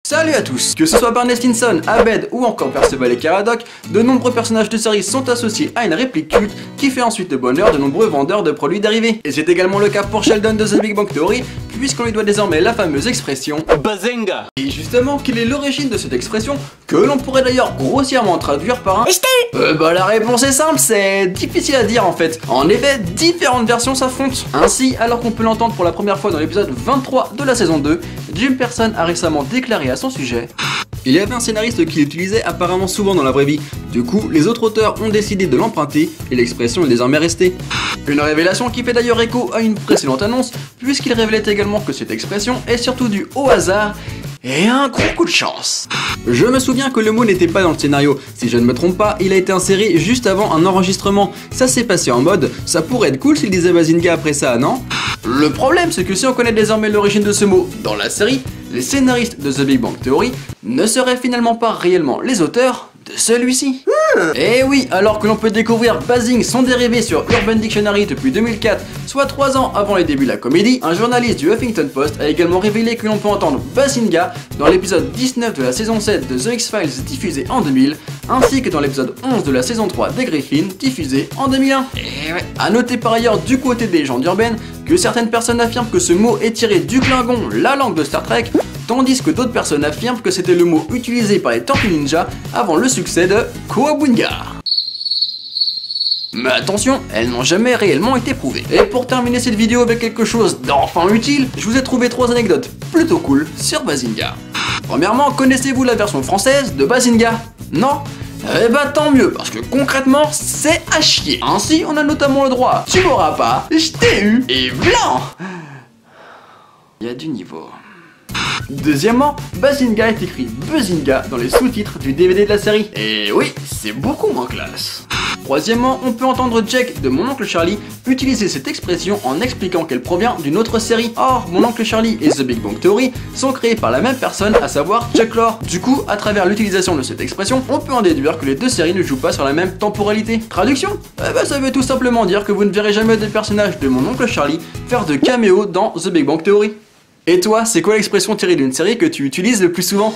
Salut à tous! Que ce soit Barney Stinson, Abed ou encore Perceval et Caradoc, de nombreux personnages de série sont associés à une réplique culte qui fait ensuite le bonheur de nombreux vendeurs de produits dérivés. Et c'est également le cas pour Sheldon de The Big Bang Theory, puisqu'on lui doit désormais la fameuse expression Bazinga. Et justement, quelle est l'origine de cette expression, que l'on pourrait d'ailleurs grossièrement traduire par un Je t'ai eu. La réponse est simple, c'est difficile à dire en fait. En effet, différentes versions s'affrontent. Ainsi, alors qu'on peut l'entendre pour la première fois dans l'épisode 23 de la saison 2, Jim Parsons a récemment déclaré à son sujet: il y avait un scénariste qui l'utilisait apparemment souvent dans la vraie vie. Du coup, les autres auteurs ont décidé de l'emprunter et l'expression est désormais restée. Une révélation qui fait d'ailleurs écho à une précédente annonce, puisqu'il révélait également que cette expression est surtout due au hasard et un gros coup de chance. Je me souviens que le mot n'était pas dans le scénario. Si je ne me trompe pas, il a été inséré juste avant un enregistrement. Ça s'est passé en mode, ça pourrait être cool s'il disait Bazinga après ça, non? Le problème, c'est que si on connaît désormais l'origine de ce mot dans la série, les scénaristes de The Big Bang Theory ne seraient finalement pas réellement les auteurs de celui-ci. Et oui, alors que l'on peut découvrir Bazing, son dérivé sur Urban Dictionary depuis 2004, soit 3 ans avant les débuts de la comédie, un journaliste du Huffington Post a également révélé que l'on peut entendre Bazinga dans l'épisode 19 de la saison 7 de The X-Files diffusé en 2000, ainsi que dans l'épisode 11 de la saison 3 des Griffins diffusé en 2001. Et ouais. A noter par ailleurs du côté des légendes urbaines que certaines personnes affirment que ce mot est tiré du Klingon, la langue de Star Trek, tandis que d'autres personnes affirment que c'était le mot utilisé par les Tortues Ninja avant le succès de Kawabunga. Mais attention, elles n'ont jamais réellement été prouvées. Et pour terminer cette vidéo avec quelque chose d'enfin utile, je vous ai trouvé 3 anecdotes plutôt cool sur Bazinga. Premièrement, connaissez-vous la version française de Bazinga? Non? Eh bah tant mieux, parce que concrètement, c'est à chier. Ainsi, on a notamment le droit, tu m'auras pas, je t'ai eu, et blanc. Il y a du niveau. Deuxièmement, Bazinga est écrit Bazinga dans les sous-titres du DVD de la série. Et oui, c'est beaucoup moins classe. Troisièmement, on peut entendre Jake de Mon Oncle Charlie utiliser cette expression en expliquant qu'elle provient d'une autre série. Or, Mon Oncle Charlie et The Big Bang Theory sont créés par la même personne, à savoir Chuck Lorre. Du coup, à travers l'utilisation de cette expression, on peut en déduire que les deux séries ne jouent pas sur la même temporalité. Traduction? Ça veut tout simplement dire que vous ne verrez jamais des personnages de Mon Oncle Charlie faire de caméos dans The Big Bang Theory. Et toi, c'est quoi l'expression tirée d'une série que tu utilises le plus souvent?